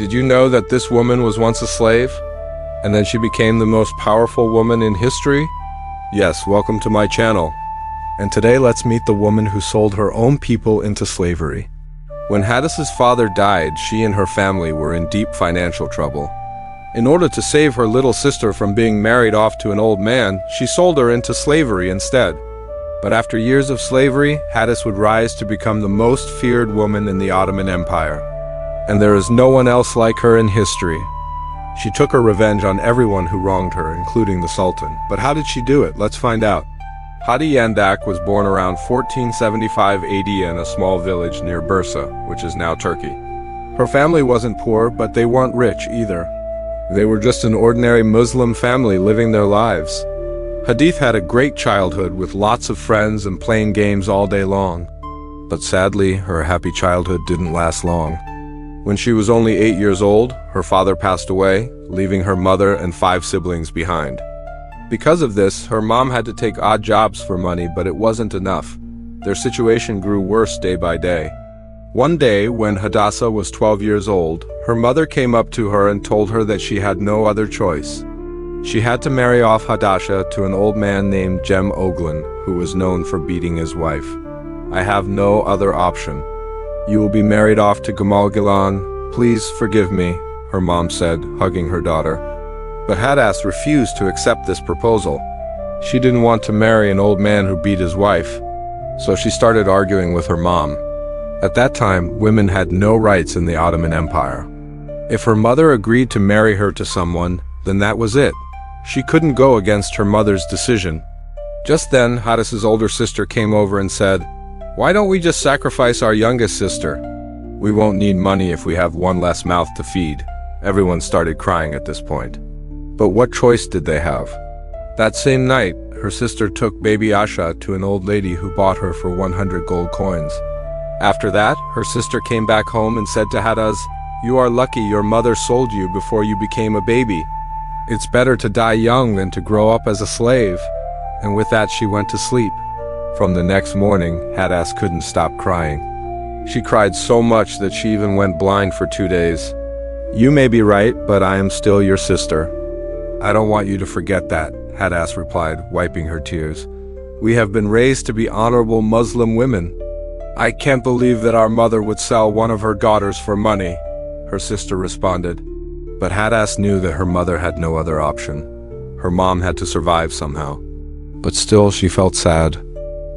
Did you know that this woman was once a slave? And then she became the most powerful woman in history? Yes, welcome to my channel. And today let's meet the woman who sold her own people into slavery. When Hadas's father died, she and her family were in deep financial trouble. In order to save her little sister from being married off to an old man, she sold her into slavery instead. But after years of slavery, Hadas would rise to become the most feared woman in the Ottoman Empire. And there is no one else like her in history. She took her revenge on everyone who wronged her, including the Sultan. But how did she do it? Let's find out. Hadi Yandak was born around 1475 AD in a small village near Bursa, which is now Turkey. Her family wasn't poor, but they weren't rich either. They were just an ordinary Muslim family living their lives. Hadith had a great childhood with lots of friends and playing games all day long. But sadly, her happy childhood didn't last long. When she was only 8 years old, her father passed away, leaving her mother and 5 siblings behind. Because of this, her mom had to take odd jobs for money, but it wasn't enough. Their situation grew worse day by day. One day, when Hadassah was 12 years old, her mother came up to her and told her that she had no other choice. She had to marry off Hadassah to an old man named Jem Oglin, who was known for beating his wife. I have no other option. You will be married off to Gamal Gilan. Please forgive me, her mom said, hugging her daughter. But Hadas refused to accept this proposal. She didn't want to marry an old man who beat his wife, so she started arguing with her mom. At that time, women had no rights in the Ottoman Empire. If her mother agreed to marry her to someone, then that was it. She couldn't go against her mother's decision. Just then, Hadas's older sister came over and said, "Why don't we just sacrifice our youngest sister? We won't need money if we have one less mouth to feed." Everyone started crying at this point. But what choice did they have? That same night, her sister took baby Asha to an old lady who bought her for 100 gold coins. After that, her sister came back home and said to Hadas, "You are lucky your mother sold you before you became a baby. It's better to die young than to grow up as a slave." And with that she went to sleep. From the next morning, Hadas couldn't stop crying. She cried so much that she even went blind for 2 days. "You may be right, but I am still your sister." "I don't want you to forget that," Hadas replied, wiping her tears. "We have been raised to be honorable Muslim women. I can't believe that our mother would sell one of her daughters for money," her sister responded. But Hadas knew that her mother had no other option. Her mom had to survive somehow. But still she felt sad.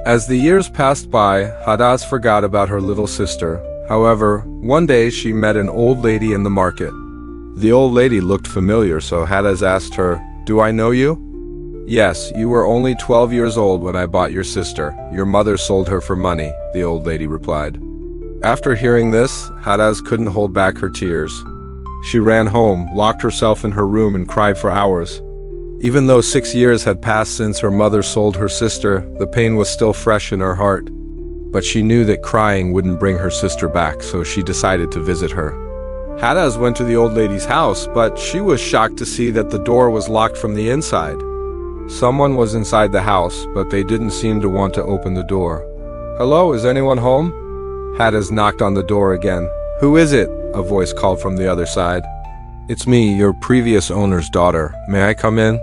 As the years passed by, Hadas forgot about her little sister. However, one day she met an old lady in the market. The old lady looked familiar, so Hadas asked her, "Do I know you?" "Yes, you were only 12 years old when I bought your sister. Your mother sold her for money," the old lady replied. After hearing this, Hadas couldn't hold back her tears. She ran home, locked herself in her room and cried for hours. Even though 6 years had passed since her mother sold her sister, the pain was still fresh in her heart. But she knew that crying wouldn't bring her sister back, so she decided to visit her. Hadas went to the old lady's house, but she was shocked to see that the door was locked from the inside. Someone was inside the house, but they didn't seem to want to open the door. "Hello, is anyone home?" Hadas knocked on the door again. "Who is it?" a voice called from the other side. "It's me, your previous owner's daughter. May I come in?"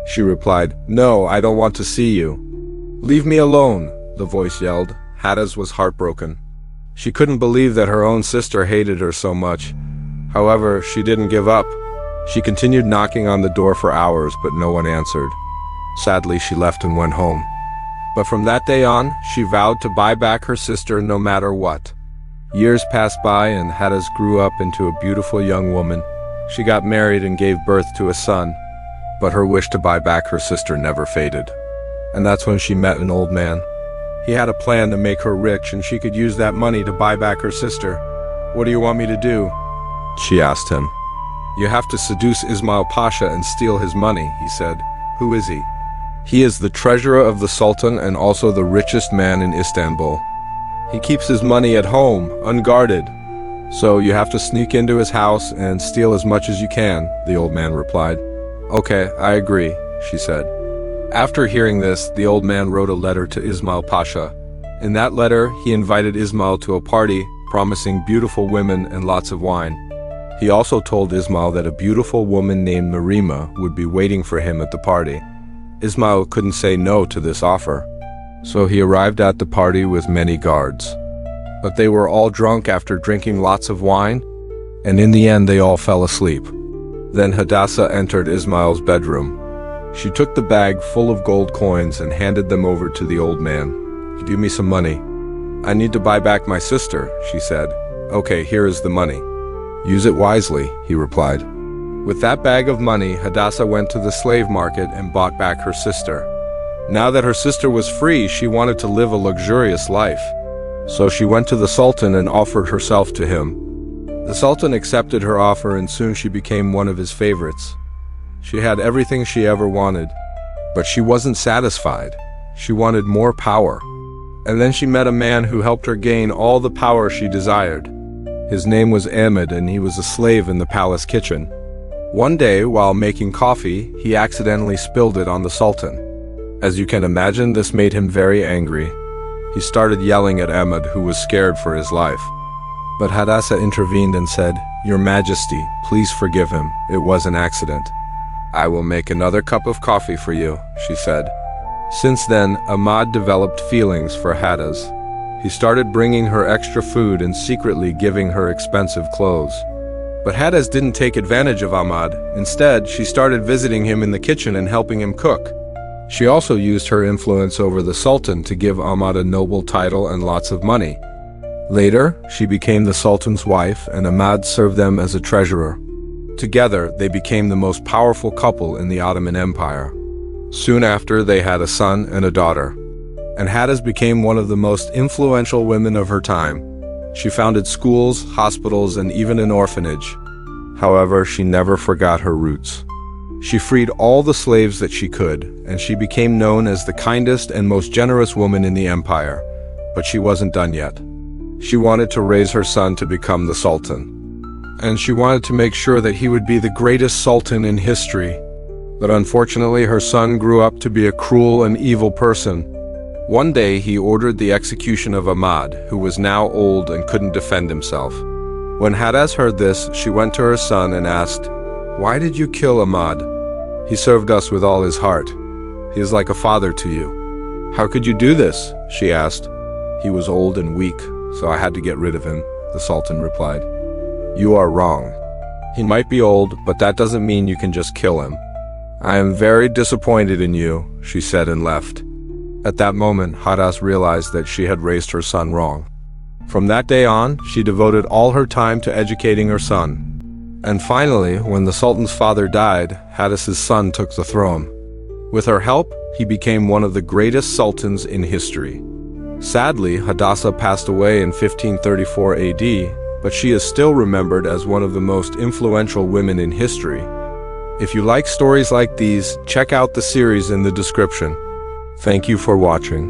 She replied, "No, I don't want to see you." "Leave me alone," the voice yelled. Hadas was heartbroken. She couldn't believe that her own sister hated her so much. However, she didn't give up. She continued knocking on the door for hours, but no one answered. Sadly, she left and went home. But from that day on, she vowed to buy back her sister no matter what. Years passed by and Hadas grew up into a beautiful young woman. She got married and gave birth to a son. But her wish to buy back her sister never faded. And that's when she met an old man. He had a plan to make her rich and she could use that money to buy back her sister. "What do you want me to do?" she asked him. "You have to seduce Ismail Pasha and steal his money," he said. "Who is he?" "He is the treasurer of the Sultan and also the richest man in Istanbul. He keeps his money at home, unguarded. So you have to sneak into his house and steal as much as you can," the old man replied. "Okay, I agree," she said. After hearing this, the old man wrote a letter to Ismail Pasha. In that letter, he invited Ismail to a party, promising beautiful women and lots of wine. He also told Ismail that a beautiful woman named Marima would be waiting for him at the party. Ismail couldn't say no to this offer, so he arrived at the party with many guards. But they were all drunk after drinking lots of wine, and in the end they all fell asleep. Then Hadassah entered Ismail's bedroom. She took the bag full of gold coins and handed them over to the old man. "Give me some money. I need to buy back my sister," she said. "Okay, here is the money. Use it wisely," he replied. With that bag of money, Hadassah went to the slave market and bought back her sister. Now that her sister was free, she wanted to live a luxurious life. So she went to the Sultan and offered herself to him. The Sultan accepted her offer and soon she became one of his favorites. She had everything she ever wanted, but she wasn't satisfied. She wanted more power. And then she met a man who helped her gain all the power she desired. His name was Ahmed and he was a slave in the palace kitchen. One day, while making coffee, he accidentally spilled it on the Sultan. As you can imagine, this made him very angry. He started yelling at Ahmed, who was scared for his life. But Hadassah intervened and said, "Your Majesty, please forgive him. It was an accident." "I will make another cup of coffee for you," she said. Since then, Ahmad developed feelings for Hadassah. He started bringing her extra food and secretly giving her expensive clothes. But Hadassah didn't take advantage of Ahmad. Instead, she started visiting him in the kitchen and helping him cook. She also used her influence over the Sultan to give Ahmad a noble title and lots of money. Later, she became the Sultan's wife and Ahmad served them as a treasurer. Together, they became the most powerful couple in the Ottoman Empire. Soon after, they had a son and a daughter. And Hadassah became one of the most influential women of her time. She founded schools, hospitals, and even an orphanage. However, she never forgot her roots. She freed all the slaves that she could, and she became known as the kindest and most generous woman in the empire. But she wasn't done yet. She wanted to raise her son to become the Sultan. And she wanted to make sure that he would be the greatest Sultan in history. But unfortunately, her son grew up to be a cruel and evil person. One day, he ordered the execution of Ahmad, who was now old and couldn't defend himself. When Hadassah heard this, she went to her son and asked, "Why did you kill Ahmad? He served us with all his heart. He is like a father to you." "How could you do this?" she asked. "He was old and weak, so I had to get rid of him," the Sultan replied. "You are wrong. He might be old, but that doesn't mean you can just kill him." "I am very disappointed in you," she said and left. At that moment, Hadassah realized that she had raised her son wrong. From that day on, she devoted all her time to educating her son. And finally, when the Sultan's father died, Hadassah's son took the throne. With her help, he became one of the greatest sultans in history. Sadly, Hadassah passed away in 1534 AD, but she is still remembered as one of the most influential women in history. If you like stories like these, check out the series in the description. Thank you for watching.